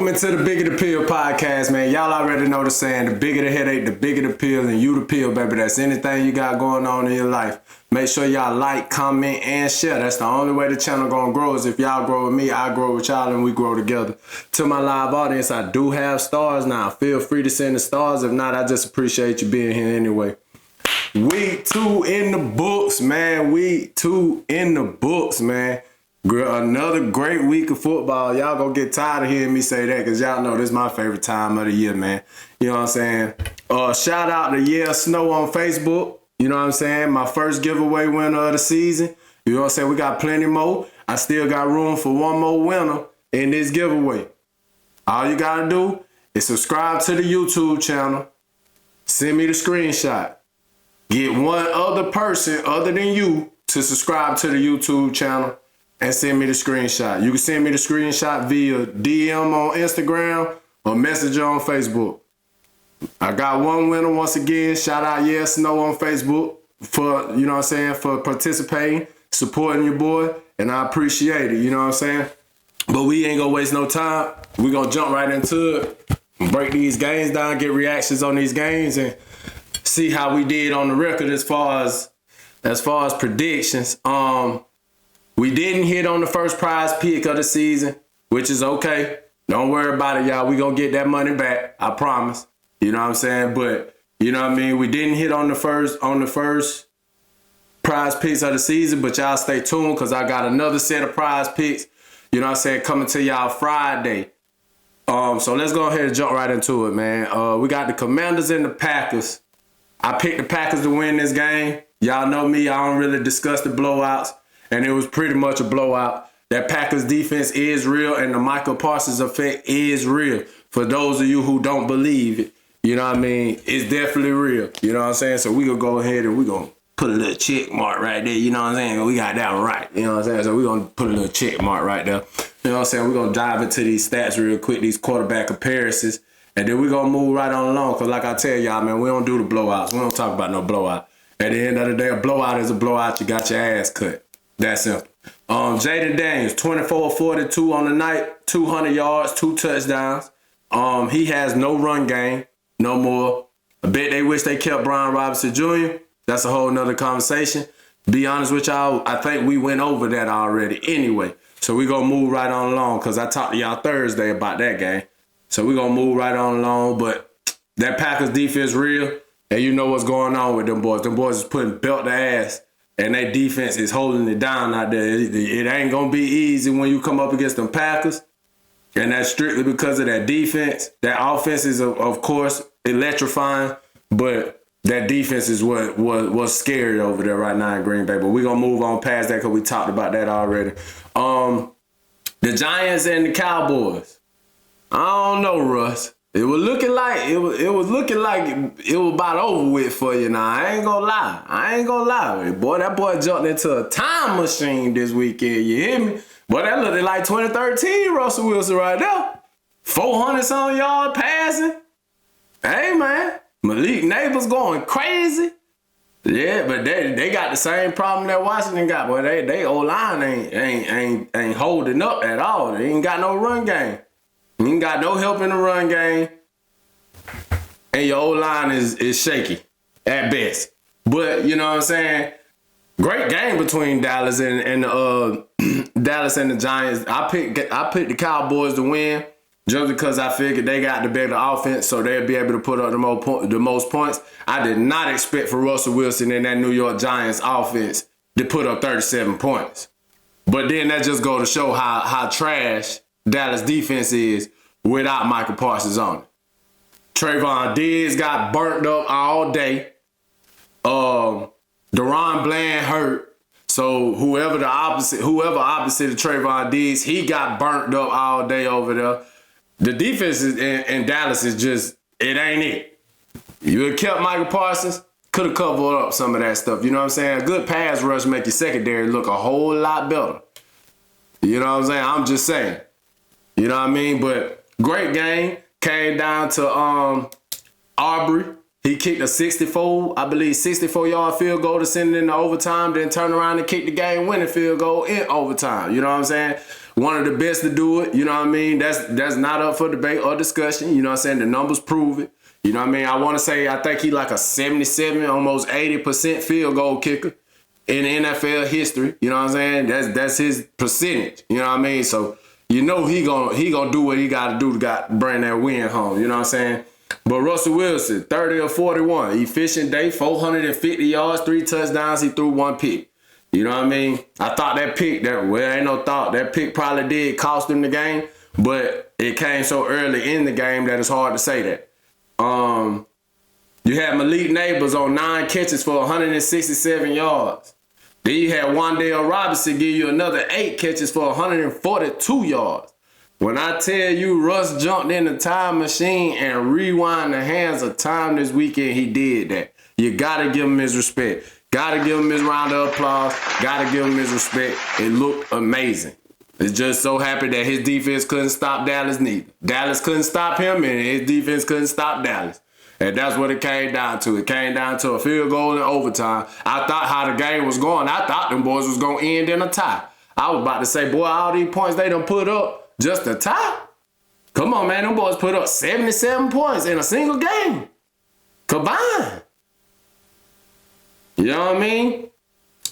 Welcome into the Bigger the Pill podcast, man. Y'all already know the saying, the bigger the headache, the bigger the pill, and you the pill, baby. That's anything you got going on in your life. Make sure y'all like, comment, and share. That's the only way the channel gonna grow is if y'all grow with me, I grow with y'all, and we grow together. To my live audience, I do have stars now. Feel free to send the stars. If not, I just appreciate you being here anyway. Week 2 in the books, man. Week 2 in the books, man. Another great week of football. Y'all gonna get tired of hearing me say that because y'all know this is my favorite time of the year, man. You know what I'm saying? Shout out to Yeah Snow on Facebook. You know what I'm saying? My first giveaway winner of the season. You know what I'm saying? We got plenty more. I still got room for one more winner in this giveaway. All you gotta do is subscribe to the YouTube channel. Send me the screenshot. Get one other person other than you to subscribe to the YouTube channel and send me the screenshot. You can send me the screenshot via DM on Instagram or messenger on Facebook. I got one winner once again. Shout out Yeah Snow on Facebook for, you know what I'm saying, for participating, supporting your boy, and I appreciate it, you know what I'm saying? But we ain't gonna waste no time. We gonna jump right into it, break these games down, get reactions on these games, and see how we did on the record as far as predictions. We didn't hit on the first prize pick of the season, which is okay. Don't worry about it, y'all. We gonna get that money back. I promise. You know what I'm saying? But you know what I mean? We didn't hit on the first prize picks of the season, but y'all stay tuned because I got another set of prize picks, you know what I'm saying, coming to y'all Friday. So let's go ahead and jump right into it, man. We got the Commanders and the Packers. I picked the Packers to win this game. Y'all know me, I don't really discuss the blowouts. And it was pretty much a blowout. That Packers defense is real, and the Michael Parsons effect is real. For those of you who don't believe it, you know what I mean? It's definitely real. You know what I'm saying? So we gonna go ahead and we gonna put a little check mark right there. You know what I'm saying? We got that right. You know what I'm saying? So we gonna put a little check mark right there. You know what I'm saying? We're gonna dive into these stats real quick, these quarterback comparisons, and then we gonna move right on along. Cause like I tell y'all, man, we don't do the blowouts. We don't talk about no blowout. At the end of the day, a blowout is a blowout. You got your ass cut. That's simple. Jaden Daniels, 24-42 on the night, 200 yards, 2 touchdowns. He has no run game, no more. I bet they wish they kept Brian Robinson Jr. That's a whole nother conversation. Be honest with y'all, I think we went over that already anyway. So we're going to move right on along because I talked to y'all Thursday about that game. So we're going to move right on along. But that Packers defense real, and you know what's going on with them boys. Them boys is putting belt to ass. And their defense is holding it down out there. It ain't going to be easy when you come up against them Packers. And that's strictly because of that defense. That offense is, of course, electrifying. But that defense is what was scary over there right now in Green Bay. But we're going to move on past that because we talked about that already. The Giants and the Cowboys. I don't know, Russ. It was looking like it was about over with for you now. I ain't gonna lie. Boy, that boy jumped into a time machine this weekend. You hear me? Boy, that looked like 2013 Russell Wilson right there. 400-some yard passing. Hey man, Malik Neighbors going crazy. Yeah, but they got the same problem that Washington got. Boy, they O-line ain't holding up at all. They ain't got no run game. You ain't got no help in the run game. And your O-line is shaky at best. But, you know what I'm saying? Great game between Dallas and Dallas and the Giants. I picked the Cowboys to win just because I figured they got the better offense, so they'll be able to put up the most points. I did not expect for Russell Wilson and that New York Giants offense to put up 37 points. But then that just go to show how trash Dallas defense is without Michael Parsons on it. Trayvon Diggs got burnt up all day. DaRon Bland hurt. So whoever opposite of Trayvon Diggs, he got burnt up all day over there. The defense in Dallas is just, it ain't it. You would have kept Michael Parsons, could have covered up some of that stuff. You know what I'm saying? A good pass rush make your secondary look a whole lot better. You know what I'm saying? I'm just saying. You know what I mean? But great game. Came down to Aubrey. He kicked a 64-yard field goal to send it into overtime, then turn around and kick the game-winning field goal in overtime. You know what I'm saying? one of the best to do it. You know what I mean? That's not up for debate or discussion. You know what I'm saying? The numbers prove it. You know what I mean? I want to say, I think he like a 77, almost 80% field goal kicker in NFL history. You know what I'm saying? That's his percentage. You know what I mean? So you know he gonna do what he got to do to bring that win home. You know what I'm saying? But Russell Wilson, 30 of 41, efficient day, 450 yards, 3 touchdowns. He threw 1 pick. You know what I mean? I thought that pick, ain't no thought. That pick probably did cost him the game, but it came so early in the game that it's hard to say that. You had Malik Neighbors on 9 catches for 167 yards. Then you had Wan'Dale Robinson give you another 8 catches for 142 yards. When I tell you Russ jumped in the time machine and rewind the hands of time this weekend, he did that. You got to give him his respect. Got to give him his round of applause. Got to give him his respect. It looked amazing. It's just so happy that his defense couldn't stop Dallas neither. Dallas couldn't stop him, and his defense couldn't stop Dallas. And that's what it came down to. It came down to a field goal in overtime. I thought how the game was going, I thought them boys was going to end in a tie. I was about to say, boy, all these points they done put up, just a tie? Come on, man. Them boys put up 77 points in a single game. Combined. You know what I mean?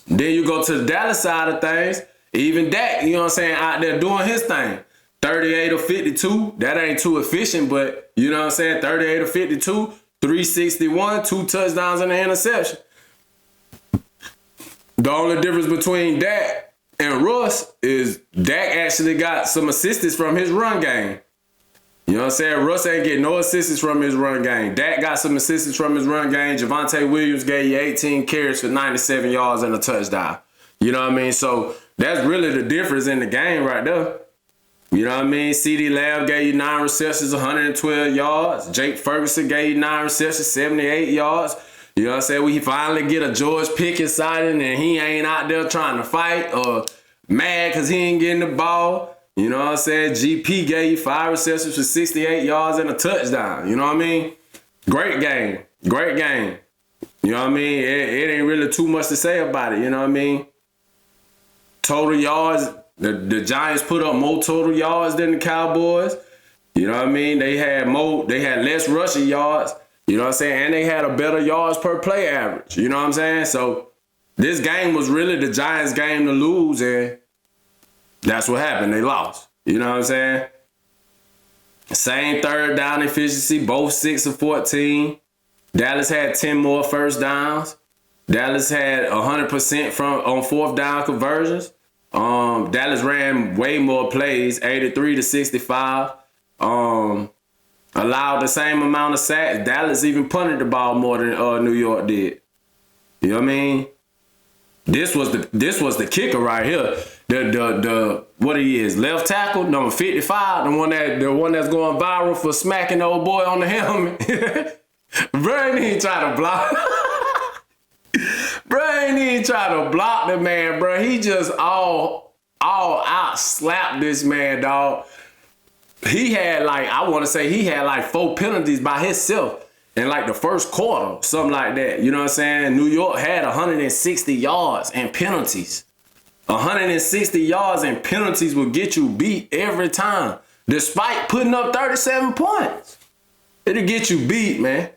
Then you go to the Dallas side of things. Even Dak, you know what I'm saying, out there doing his thing. 38 or 52. That ain't too efficient, but you know what I'm saying? 38 or 52, 361, 2 touchdowns and an interception. The only difference between Dak and Russ is Dak actually got some assistance from his run game. You know what I'm saying? Russ ain't getting no assistance from his run game. Dak got some assistance from his run game. Javonte Williams gave you 18 carries for 97 yards and a touchdown. You know what I mean? So that's really the difference in the game right there. You know what I mean? CeeDee Lamb gave you 9 receptions, 112 yards. Jake Ferguson gave you 9 receptions, 78 yards. You know what I'm saying? We finally get a George Pickens sighting and he ain't out there trying to fight or mad because he ain't getting the ball. You know what I'm saying? GP gave you 5 receptions for 68 yards and a touchdown. You know what I mean? Great game. Great game. You know what I mean? It ain't really too much to say about it. You know what I mean? Total yards, the Giants put up more total yards than the Cowboys. You know what I mean? They had less rushing yards. You know what I'm saying? And they had a better yards per play average. You know what I'm saying? So this game was really the Giants' game to lose, and that's what happened. They lost. You know what I'm saying? Same third down efficiency, both 6 of 14. Dallas had 10 more first downs. Dallas had 100% on fourth down conversions. Dallas ran way more plays, 83 to 65. Allowed the same amount of sacks. Dallas even punted the ball more than New York did. You know what I mean? This was the kicker right here. The what he is, left tackle, number 55, the one that's going viral for smacking the old boy on the helmet. Bro ain't even try to block. Bro ain't even try to block the man, bro. He just all out slapped this man, dog. He had he had 4 penalties by himself in the first quarter, something like that. You know what I'm saying? New York had 160 yards and penalties. 160 yards and penalties will get you beat every time, despite putting up 37 points. It'll get you beat, man.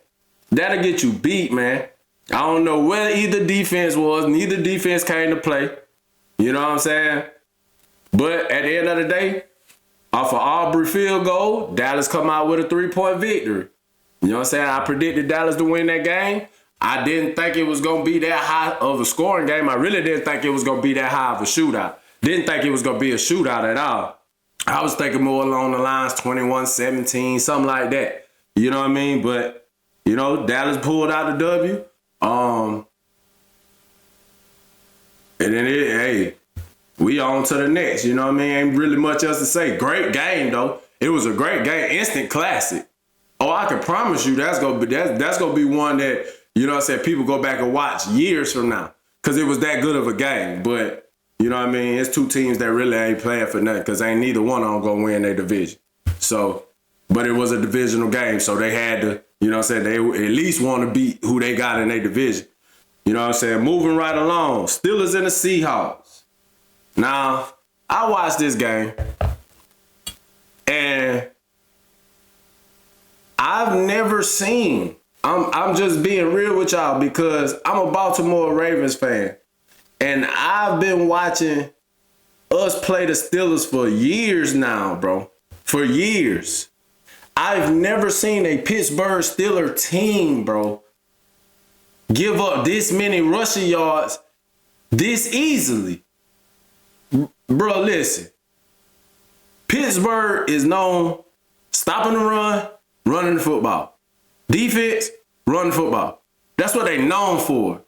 That'll get you beat, man. I don't know where either defense was. Neither defense came to play. You know what I'm saying? But at the end of the day, off of Aubrey field goal, Dallas come out with a 3-point victory. You know what I'm saying? I predicted Dallas to win that game. I didn't think it was going to be that high of a scoring game. I really didn't think it was going to be that high of a shootout. Didn't think it was going to be a shootout at all. I was thinking more along the lines 21-17, something like that. You know what I mean? But, you know, Dallas pulled out the W. And then, we on to the next. You know what I mean? Ain't really much else to say. Great game, though. It was a great game. Instant classic. Oh, I can promise you that's gonna be one that, you know what I'm saying, people go back and watch years from now. Because it was that good of a game. But, you know what I mean? It's 2 teams that really ain't playing for nothing because ain't neither one of them gonna win their division. So, but it was a divisional game, so they had to, you know what I'm saying, they at least want to beat who they got in their division. You know what I'm saying? Moving right along. Steelers and the Seahawks. Now, I watched this game, and I've never seen, I'm just being real with y'all because I'm a Baltimore Ravens fan, and I've been watching us play the Steelers for years now, bro. For years. I've never seen a Pittsburgh Steelers team, bro, give up this many rushing yards this easily. Bro, listen. Pittsburgh is known stopping the run, running the football. Defense, running the football. That's what they known for.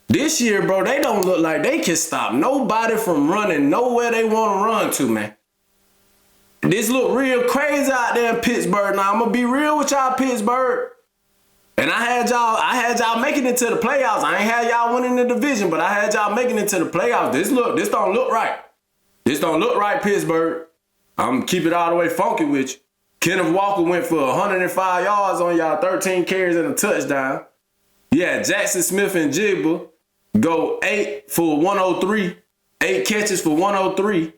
This year, bro, they don't look like they can stop nobody from running nowhere they want to run to, man. This look real crazy out there in Pittsburgh. Now, I'm going to be real with y'all, Pittsburgh. And I had y'all making it to the playoffs. I ain't had y'all winning the division, but I had y'all making it to the playoffs. This don't look right. This don't look right, Pittsburgh. I'm going to keep it all the way funky with you. Kenneth Walker went for 105 yards on y'all, 13 carries and a touchdown. Yeah, Jackson Smith and Jigba go 8 for 103. 8 catches for 103.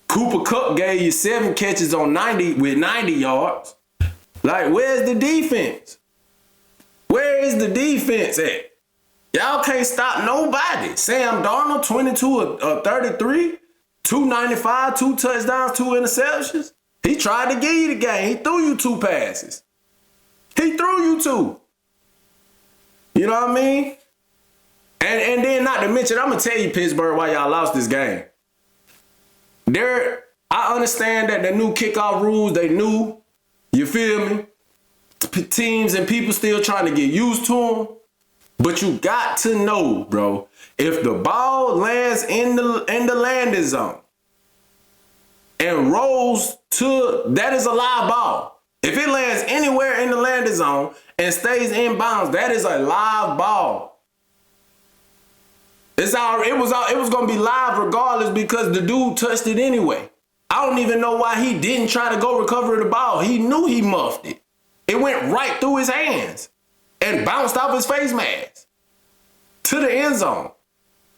Cooper Kupp gave you 7 catches on 90 with 90 yards. Like, where's the defense? Where is the defense at? Y'all can't stop nobody. Sam Darnold, 22-33, 295, 2 touchdowns, 2 interceptions. He tried to give you the game. He threw you 2 passes. He threw you 2. You know what I mean? And then not to mention, I'm going to tell you, Pittsburgh, why y'all lost this game. I understand that the new kickoff rules, they new. You feel me? Teams and people still trying to get used to them. But you got to know, bro, if the ball lands in the landing zone and rolls to, that is a live ball. If it lands anywhere in the landing zone and stays in bounds, that is a live ball. It was going to be live regardless because the dude touched it anyway. I don't even know why he didn't try to go recover the ball. He knew he muffed it. It went right through his hands and bounced off his face mask to the end zone.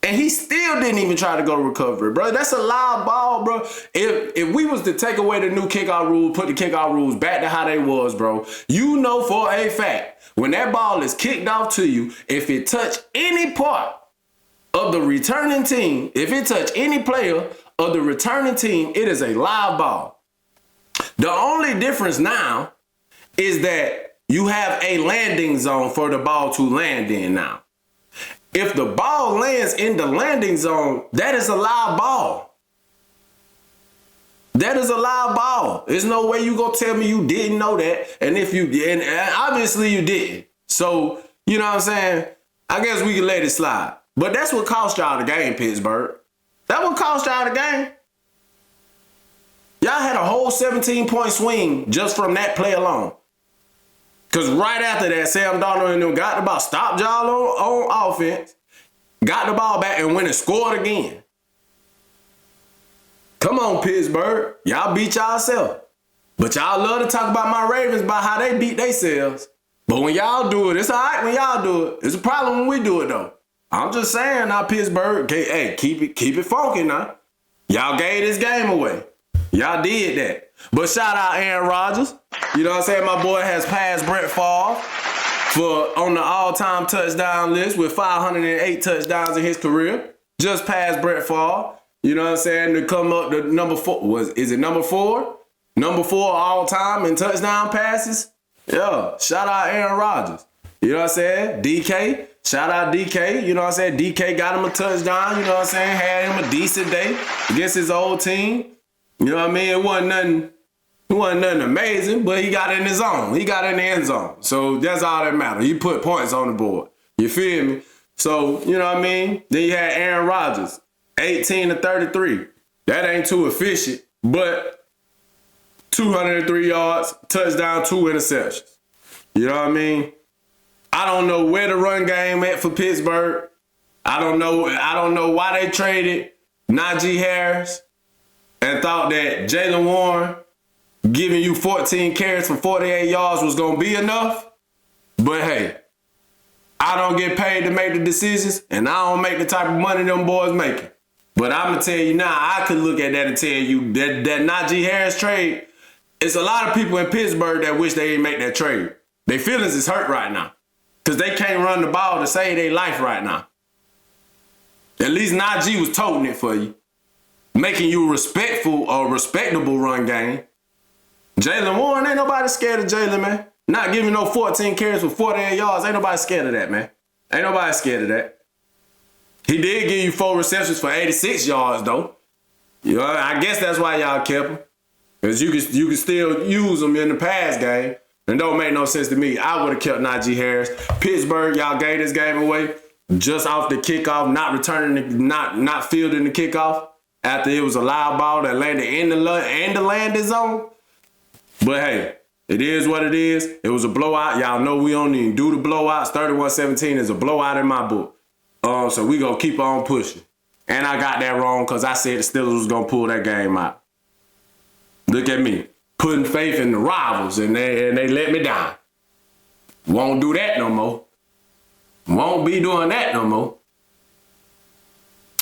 And he still didn't even try to go recover it, bro. That's a live ball, bro. If we was to take away the new kickoff rule, put the kickoff rules back to how they was, bro, you know for a fact, when that ball is kicked off to you, if it touch any part of the returning team, if it touch any player of the returning team, it is a live ball. The only difference now is that you have a landing zone for the ball to land in now. If the ball lands in the landing zone, that is a live ball. That is a live ball. There's no way you gonna tell me you didn't know that. And if you did, and obviously you did. So, you know what I'm saying? I guess we can let it slide. But that's what cost y'all the game, Pittsburgh. That what cost y'all the game. Y'all had a whole 17-point swing just from that play alone. Because right after that, Sam Darnold and them got the ball, stopped y'all on offense, got the ball back, and went and scored again. Come on, Pittsburgh. Y'all beat y'allself. But y'all love to talk about my Ravens, about how they beat themselves. But when y'all do it, it's all right when y'all do it. It's a problem when we do it, though. I'm just saying now, Pittsburgh, hey, keep it funky now. Y'all gave this game away. Y'all did that. But shout out Aaron Rodgers. You know what I'm saying? My boy has passed Brett Favre on the all-time touchdown list with 508 touchdowns in his career. Just passed Brett Favre. You know what I'm saying? To come up to number 4. Is it number 4? Number 4 all-time in touchdown passes? Yeah. Shout out Aaron Rodgers. You know what I'm saying? DK. Shout out DK. You know what I'm saying? DK got him a touchdown. You know what I'm saying? Had him a decent day against his old team. You know what I mean? It wasn't nothing amazing, but he got in his zone. He got in the end zone. So that's all that matters. He put points on the board. You feel me? So, you know what I mean? Then you had Aaron Rodgers, 18-33. That ain't too efficient, but 203 yards, touchdown, 2 interceptions. You know what I mean? I don't know where the run game at for Pittsburgh. I don't know why they traded Najee Harris and thought that Jaylen Warren giving you 14 carries for 48 yards was going to be enough. But hey, I don't get paid to make the decisions, and I don't make the type of money them boys making. But But I'm going to tell you now, I could look at that and tell you that Najee Harris trade, it's a lot of people in Pittsburgh that wish they didn't make that trade. Their feelings is hurt right now because they can't run the ball to save their life right now. At least Najee was toting it for you, making you a respectable run game. Jaylen Warren, ain't nobody scared of Jaylen, man. Not giving no 14 carries for 48 yards. Ain't nobody scared of that, man. Ain't nobody scared of that. He did give you 4 receptions for 86 yards, though. You know, I guess that's why y'all kept him. Because you can still use him in the pass game. And don't make no sense to me. I would have kept Najee Harris. Pittsburgh, y'all gave this game away just off the kickoff, not fielding the kickoff after it was a live ball that landed in the landing zone. But hey, it is what it is. It was a blowout. Y'all know we don't even do the blowouts. 31-17 is a blowout in my book. So we gonna keep on pushing. And I got that wrong because I said the Steelers was gonna pull that game out. Look at me, putting faith in the rivals, and they let me down. Won't do that no more. Won't be doing that no more.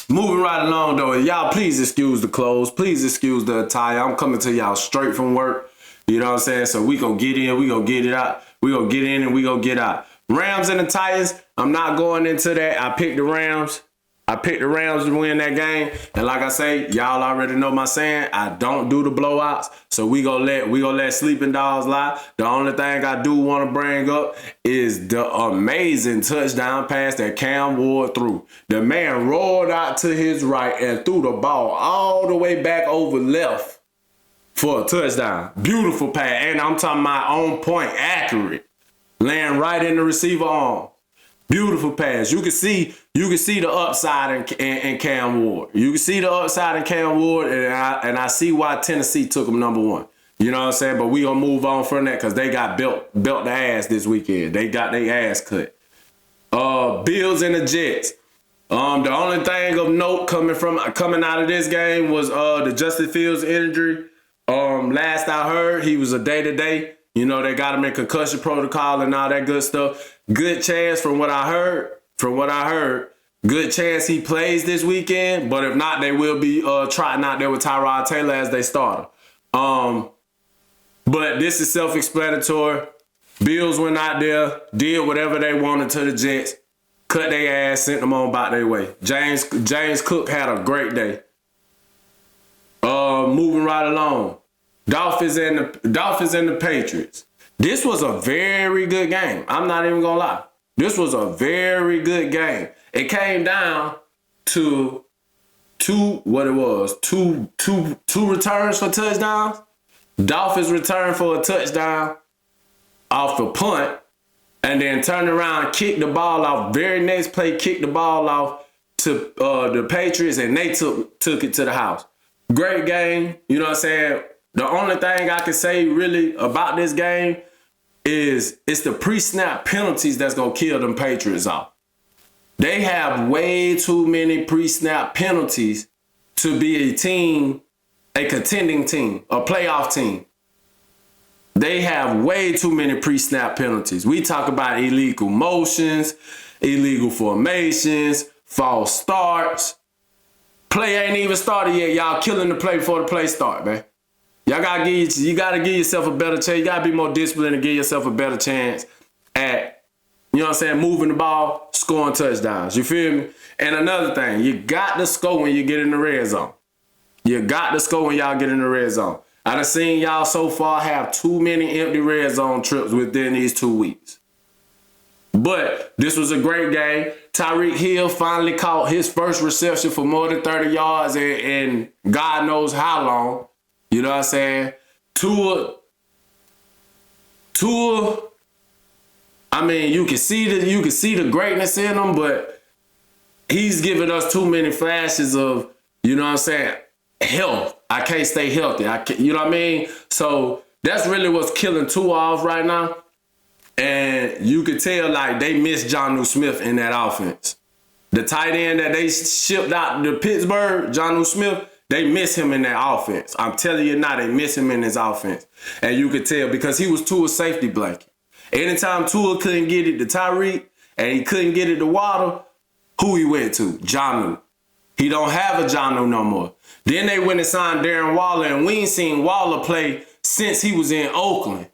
Moving right along though, y'all please excuse the clothes. Please excuse the attire. I'm coming to y'all straight from work. You know what I'm saying? So we gonna get in, we gonna get it out. We gonna get in and we gonna get out. Rams and the Titans, I'm not going into that. I picked the Rams. I picked the Rams to win that game. And like I say, y'all already know my saying. I don't do the blowouts. So we gonna let sleeping dogs lie. The only thing I do want to bring up is the amazing touchdown pass that Cam Ward threw. The man rolled out to his right and threw the ball all the way back over left for a touchdown. Beautiful pass. And I'm talking about on point, accurate. Laying right in the receiver arm. Beautiful pass. You can see the upside in Cam Ward. You can see the upside in Cam Ward, and I see why Tennessee took him number 1. You know what I'm saying? But we gonna move on from that because they got belt the ass this weekend. They got their ass cut. Bills and the Jets. The only thing of note coming out of this game was the Justin Fields injury. Last I heard, he was a day-to-day. You know, they got him in concussion protocol and all that good stuff. Good chance from what I heard, good chance he plays this weekend. But if not, they will be trotting out there with Tyrod Taylor as they starter. But this is self-explanatory. Bills went out there, did whatever they wanted to the Jets, cut their ass, sent them on about their way. James Cook had a great day. Moving right along. Dolphins and the Patriots. This was a very good game. I'm not even gonna lie. This was a very good game. It came down to two returns for touchdowns. Dolphins returned for a touchdown off a punt, and then turned around, kicked the ball off. Very next play, kicked the ball off to the Patriots, and they took it to the house. Great game. You know what I'm saying? The only thing I can say really about this game is it's the pre-snap penalties that's going to kill them Patriots off. They have way too many pre-snap penalties to be a team, a contending team, a playoff team. They have way too many pre-snap penalties. We talk about illegal motions, illegal formations, false starts. Play ain't even started yet. Y'all killing the play before the play start, man. You gotta give yourself a better chance. You gotta be more disciplined and give yourself a better chance at, you know what I'm saying, moving the ball, scoring touchdowns. You feel me? And another thing, you got to score when you get in the red zone. You got to score when y'all get in the red zone. I done seen y'all so far have too many empty red zone trips within these 2 weeks. But this was a great game. Tyreek Hill finally caught his first reception for more than 30 yards in God knows how long. You know what I'm saying? Tua, I mean, you can see the greatness in him, but he's giving us too many flashes of, you know what I'm saying, health. I can't stay healthy. You know what I mean? So that's really what's killing Tua off right now. And you could tell, like, they missed Jonnu Smith in that offense. The tight end that they shipped out to Pittsburgh, Jonnu Smith, they miss him in that offense. I'm telling you now, they miss him in his offense. And you could tell because he was Tua's safety blanket. Anytime Tua couldn't get it to Tyreek and he couldn't get it to Waddle, who he went to? Jonnu. He don't have a Jonnu no more. Then they went and signed Darren Waller, and we ain't seen Waller play since he was in Oakland.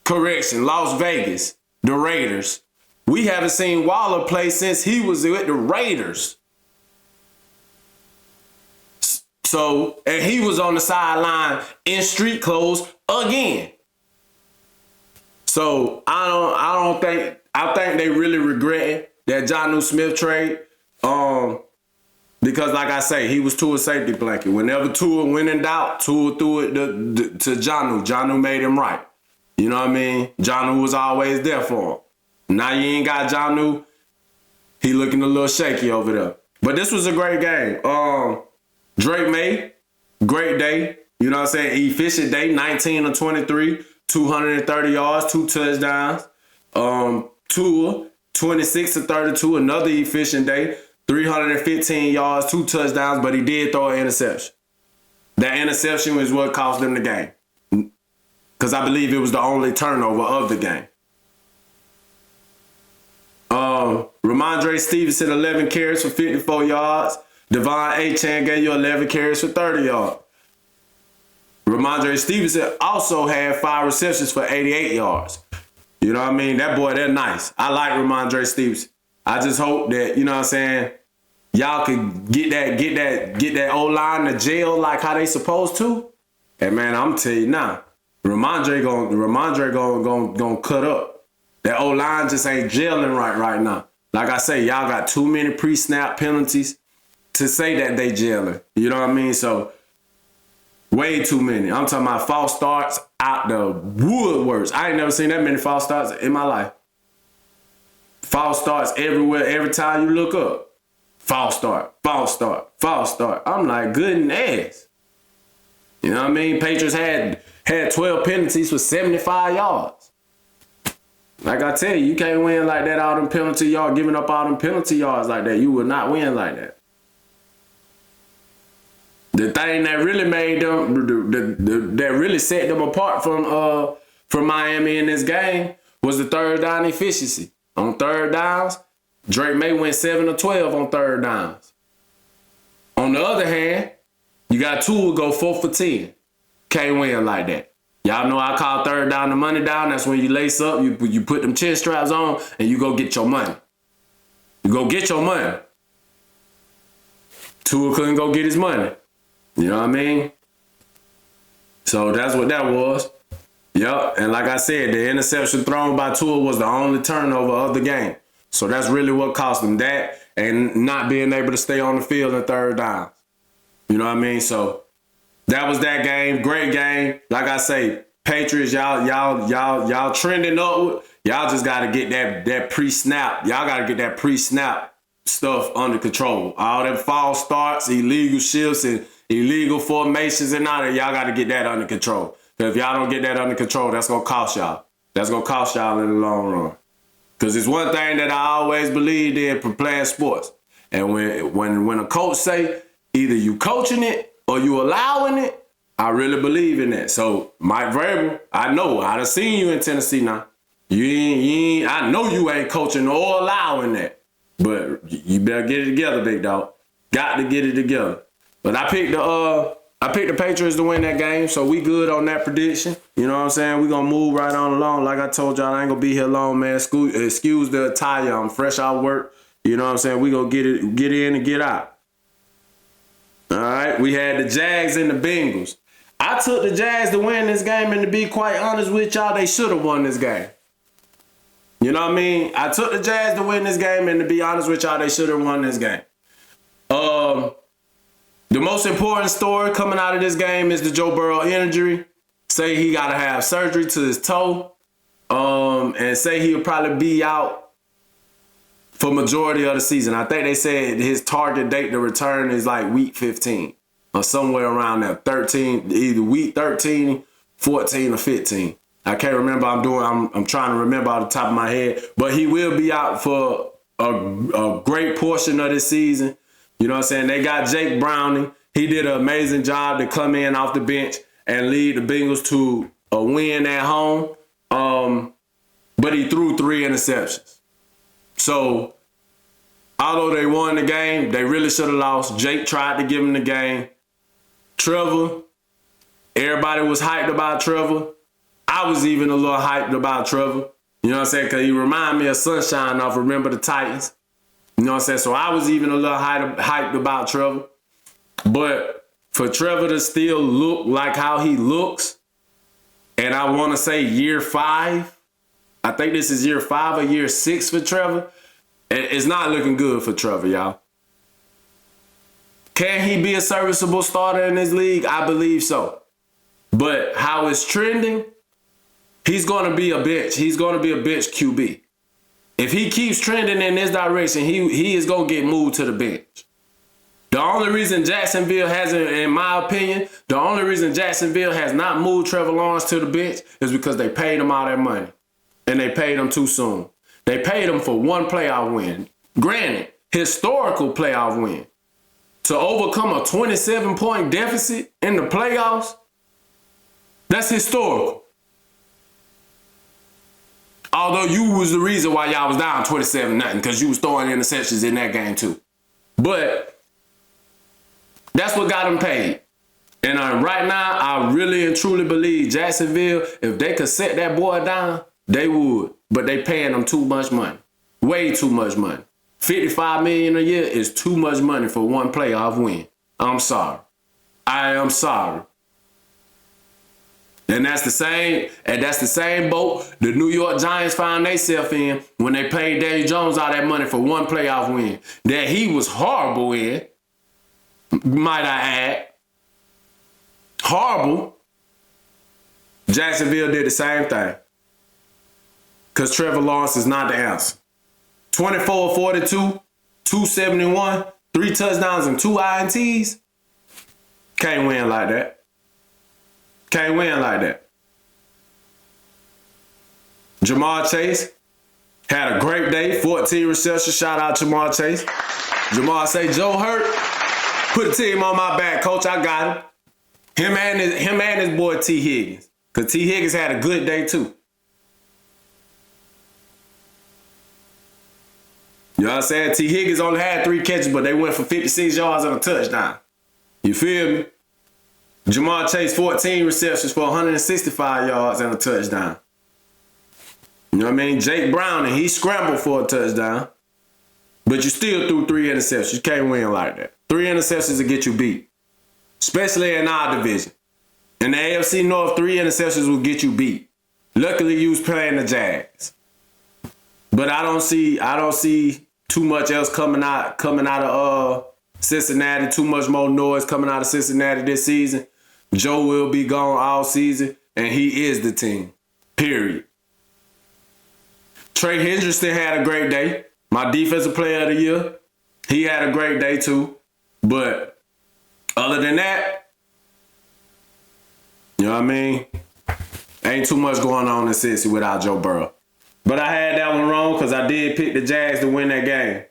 Correction, Las Vegas, the Raiders. We haven't seen Waller play since he was with the Raiders. So, and he was on the sideline in street clothes again. So I think they really regret that Jonnu Smith trade. Because like I say, he was Tua's safety blanket. Whenever Tua went in doubt, Tua threw it to Jonnu. Jonnu made him right. You know what I mean? Jonnu was always there for him. Now you ain't got Jonnu. He looking a little shaky over there. But this was a great game. Drake May, great day. You know what I'm saying? Efficient day, 19 of 23, 230 yards, 2 touchdowns. Tua, 26 of 32, another efficient day, 315 yards, 2 touchdowns, but he did throw an interception. That interception was what cost them the game. Because I believe it was the only turnover of the game. Ramondre Stevenson, 11 carries for 54 yards. Devon Achane gave you 11 carries for 30 yards. Ramondre Stevenson also had 5 receptions for 88 yards. You know what I mean? That boy, they're nice. I like Ramondre Stevenson. I just hope that, you know what I'm saying, y'all could get that O-line to jail like how they supposed to. And man, I'm tell you now, Ramondre gonna cut up. That O-line just ain't gelling right now. Like I say, y'all got too many pre-snap penalties to say that they gelling. You know what I mean? So, way too many. I'm talking about false starts out the woodworks. I ain't never seen that many false starts in my life. False starts everywhere, every time you look up. False start, false start, false start. I'm like, goodness. You know what I mean? Patriots had 12 penalties for 75 yards. Like I tell you, you can't win like that, all them penalty yards, giving up all them penalty yards like that. You will not win like that. The thing that really made them, that really set them apart from Miami in this game was the third down efficiency. On third downs, Drake May went 7 of 12 on third downs. On the other hand, you got Tua go 4 for 10. Can't win like that. Y'all know I call third down the money down. That's when you lace up, you put them chin straps on, and you go get your money. You go get your money. Tua couldn't go get his money. You know what I mean? So that's what that was. Yep, and like I said, the interception thrown by Tua was the only turnover of the game. So that's really what cost them that, and not being able to stay on the field in third downs. You know what I mean? So that was that game. Great game. Like I say, Patriots, y'all trending upward. Y'all just gotta get that pre-snap. Y'all gotta get that pre-snap stuff under control. All them false starts, illegal shifts, and illegal formations and all that, y'all gotta get that under control. Because if y'all don't get that under control, that's gonna cost y'all. That's gonna cost y'all in the long run. Because it's one thing that I always believed in for playing sports. And when a coach say, either you coaching it or you allowing it, I really believe in that. So Mike Vrabel, I know, I done seen you in Tennessee now. I know you ain't coaching or allowing that. But you better get it together, big dog. Got to get it together. But I picked the Patriots to win that game, so we good on that prediction. You know what I'm saying? We gonna move right on along. Like I told y'all, I ain't gonna be here long, man. Excuse the attire. I'm fresh out work. You know what I'm saying? We gonna get in and get out. All right. We had the Jags and the Bengals. I took the Jags to win this game, and to be quite honest with y'all, they should have won this game. You know what I mean? I took the Jags to win this game, and to be honest with y'all, they should have won this game. The most important story coming out of this game is the Joe Burrow injury. Say he got to have surgery to his toe. And say he'll probably be out for majority of the season. I think they said his target date to return is like week 15 or somewhere around there. 13, either week 13, 14, or 15. I can't remember. I'm trying to remember off the top of my head. But he will be out for a great portion of this season. You know what I'm saying? They got Jake Browning. He did an amazing job to come in off the bench and lead the Bengals to a win at home. But he threw 3 interceptions. So Although they won the game, they really should have lost. Jake tried to give him the game. Trevor, everybody was hyped about Trevor. I was even a little hyped about Trevor. You know what I'm saying? Because he reminded me of Sunshine off Remember the Titans. You know what I'm saying? So I was even a little hyped about Trevor. But for Trevor to still look like how he looks, and I want to say year 5, I think this is year 5 or year 6 for Trevor, it's not looking good for Trevor, y'all. Can he be a serviceable starter in this league? I believe so. But how it's trending, he's going to be a bench. He's going to be a bench QB. If he keeps trending in this direction, he is going to get moved to the bench. The only reason Jacksonville hasn't, in my opinion, the only reason Jacksonville has not moved Trevor Lawrence to the bench is because they paid him all that money. And they paid him too soon. They paid him for one playoff win. Granted, historical playoff win. To overcome a 27-point deficit in the playoffs, that's historical. Although you was the reason why y'all was down 27-0, because you was throwing interceptions in that game too. But that's what got him paid. And right now, I really and truly believe Jacksonville, if they could set that boy down, they would. But they paying him too much money. Way too much money. $55 million a year is too much money for one playoff win. I'm sorry. I am sorry. And that's the same boat the New York Giants found themselves in when they paid Daniel Jones all that money for one playoff win. That he was horrible in, might I add. Horrible. Jacksonville did the same thing. Because Trevor Lawrence is not the answer. 24-42, 271, 3 touchdowns and 2 INTs. Can't win like that. Can't win like that. Jamar Chase had a great day, 14 receptions. Shout out Jamar Chase. Jamar say, Joe hurt. Put the team on my back, coach. I got him. Him and his boy T. Higgins. Because T. Higgins had a good day too. You know what I'm saying? T. Higgins only had 3 catches, but they went for 56 yards and a touchdown. You feel me? Jamar Chase, 14 receptions for 165 yards and a touchdown. You know what I mean? Jake Browning, he scrambled for a touchdown, but you still threw 3 interceptions. You can't win like that. 3 interceptions will get you beat, especially in our division. In the AFC North, 3 interceptions will get you beat. Luckily, you was playing the Jags. But I don't see too much else coming out of Cincinnati, too much more noise coming out of Cincinnati this season. Joe will be gone all season, and he is the team. Period. Trey Hendrickson had a great day. My defensive player of the year. He had a great day too. But other than that, you know what I mean? Ain't too much going on in Cincy without Joe Burrow. But I had that one wrong because I did pick the Jags to win that game.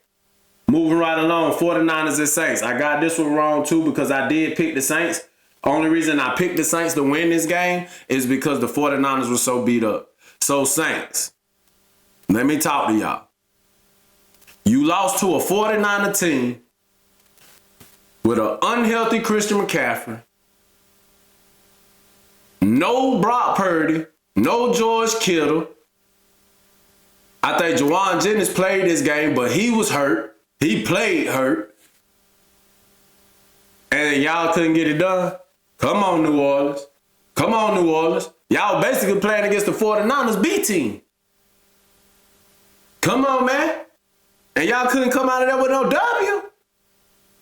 Moving right along, 49ers and Saints. I got this one wrong too because I did pick the Saints. Only reason I picked the Saints to win this game is because the 49ers were so beat up. So Saints, let me talk to y'all. You lost to a 49er team with an unhealthy Christian McCaffrey, no Brock Purdy, no George Kittle. I think Juwan Jennings played this game, but he was hurt. He played hurt. And y'all couldn't get it done. Come on, New Orleans. Come on, New Orleans. Y'all basically playing against the 49ers B team. Come on, man. And y'all couldn't come out of there with no W?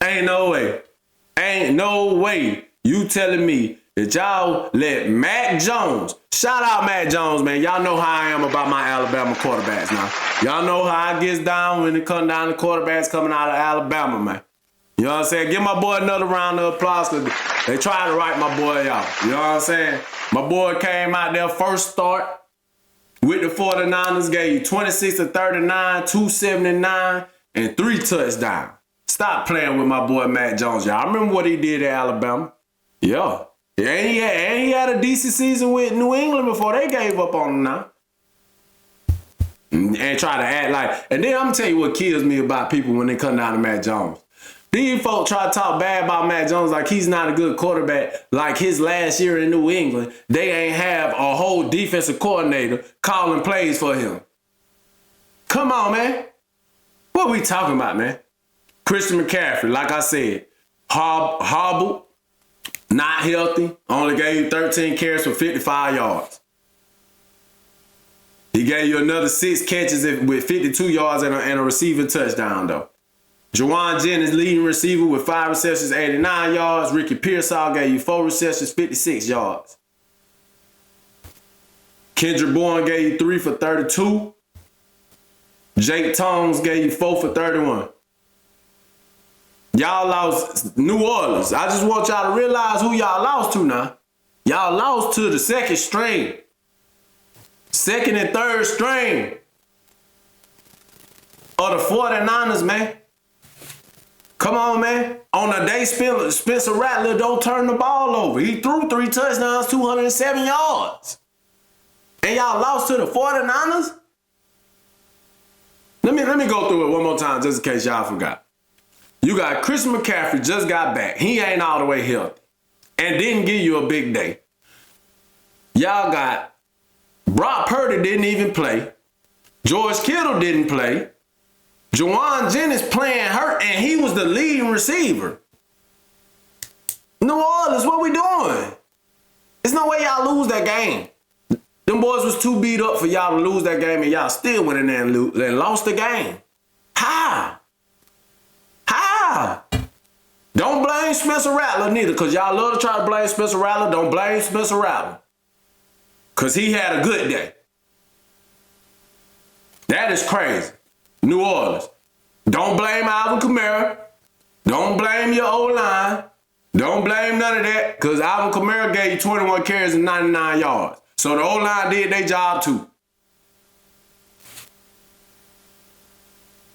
Ain't no way. Ain't no way. You telling me that y'all let Mac Jones, shout out Mac Jones, man. Y'all know how I am about my Alabama quarterbacks now. Y'all know how I gets down when it comes down to quarterbacks coming out of Alabama, man. You know what I'm saying? Give my boy another round of applause because they tried to write my boy out. You know what I'm saying? My boy came out there first start with the 49ers, gave you 26-39, 279, and 3 touchdowns. Stop playing with my boy Mac Jones, y'all. I remember what he did at Alabama. Yeah. And he had a decent season with New England before they gave up on him now. and try to act like. And then I'm gonna tell you what kills me about people when they come down to Mac Jones. These folks try to talk bad about Mac Jones like he's not a good quarterback. Like his last year in New England, they ain't have a whole defensive coordinator calling plays for him. Come on, man. What we talking about, man? Christian McCaffrey, like I said, hobbled, not healthy, only gave you 13 carries for 55 yards. He gave you another 6 catches with 52 yards and a receiving touchdown, though. Jauan Jennings, leading receiver with 5 receptions, 89 yards. Ricky Pearsall gave you 4 receptions, 56 yards. Kendrick Bourne gave you 3 for 32. Jake Tongs gave you 4 for 31. Y'all lost New Orleans. I just want y'all to realize who y'all lost to now. Y'all lost to the second string. Second and third string of the 49ers, man. Come on, man. On a day, Spencer Rattler don't turn the ball over. He threw 3 touchdowns, 207 yards. And y'all lost to the 49ers? Let me go through it one more time just in case y'all forgot. You got Christian McCaffrey just got back. He ain't all the way healthy and didn't give you a big day. Y'all got Brock Purdy didn't even play. George Kittle didn't play. Jauan Jennings playing hurt, and he was the leading receiver. New Orleans, what we doing? There's no way y'all lose that game. Them boys was too beat up for y'all to lose that game, and y'all still went in there and lost the game. How? Don't blame Spencer Rattler neither, because y'all love to try to blame Spencer Rattler. Don't blame Spencer Rattler, because he had a good day. That is crazy. New Orleans. Don't blame Alvin Kamara. Don't blame your O-line. Don't blame none of that, because Alvin Kamara gave you 21 carries and 99 yards. So the O-line did their job too.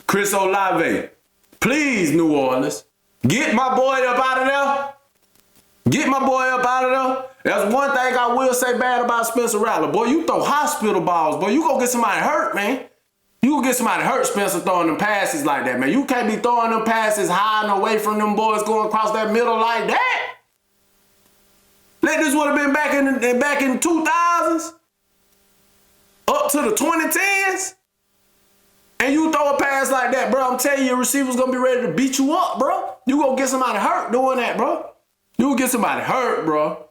Chris Olave. Please, New Orleans, get my boy up out of there. Get my boy up out of there. That's one thing I will say bad about Spencer Rattler. Boy, you throw hospital balls. Boy, you gonna get somebody hurt, man. You gonna get somebody hurt, Spencer, throwing them passes like that, man. You can't be throwing them passes high and away from them boys going across that middle like that. Like this would have been back in 2000s, up to the 2010s. And you throw a pass like that, bro, I'm telling you, your receiver's gonna be ready to beat you up, bro. You gonna get somebody hurt doing that, bro. You gonna get somebody hurt, bro.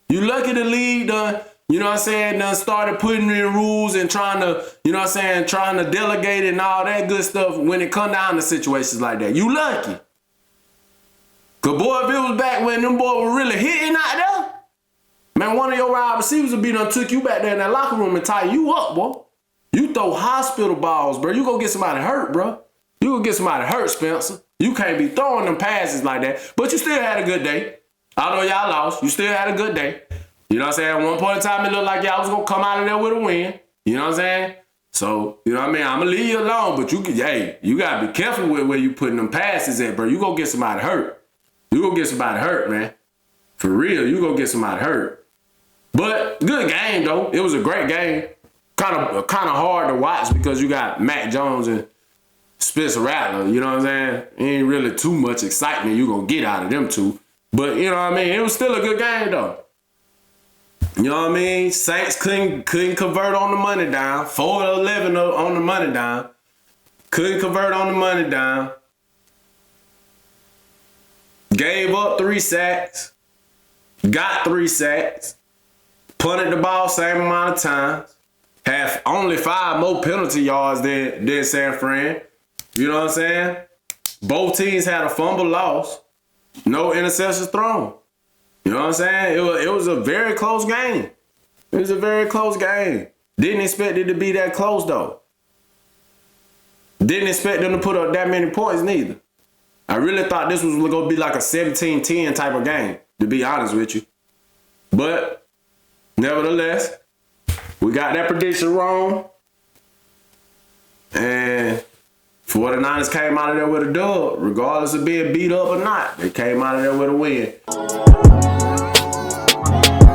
You lucky the league done, you know what I'm saying, done started putting in rules and trying to, you know what I'm saying, trying to delegate and all that good stuff when it come down to situations like that. You lucky. Cause boy, if it was back when them boys were really hitting out there, man, one of your wide receivers would be done took you back there in that locker room and tie you up, boy. You throw hospital balls, bro. You gonna get somebody hurt, bro. You gonna get somebody hurt, Spencer. You can't be throwing them passes like that. But you still had a good day. Although y'all lost, you still had a good day. You know what I'm saying? At one point in time, it looked like y'all was gonna come out of there with a win. You know what I'm saying? So, you know what I mean? I'm gonna leave you alone, but you gotta be careful with where you putting them passes at, bro. You gonna get somebody hurt. You gonna get somebody hurt, man. For real, you gonna get somebody hurt. But good game, though. It was a great game. Kind of hard to watch because you got Mac Jones and Spencer Rattler. You know what I'm saying? Ain't really too much excitement you gonna get out of them two. But you know what I mean? It was still a good game though. You know what I mean? Saints couldn't convert on the money down. 4-11 on the money down. Couldn't convert on the money down. Gave up 3 sacks. Got 3 sacks. Punted the ball same amount of times. Have only 5 more penalty yards than San Fran. You know what I'm saying? Both teams had a fumble loss. No interceptions thrown. You know what I'm saying? It was a very close game. It was a very close game. Didn't expect it to be that close, though. Didn't expect them to put up that many points, neither. I really thought this was going to be like a 17-10 type of game, to be honest with you. But, nevertheless, we got that prediction wrong. And 49ers came out of there with a dub, regardless of being beat up or not. They came out of there with a win.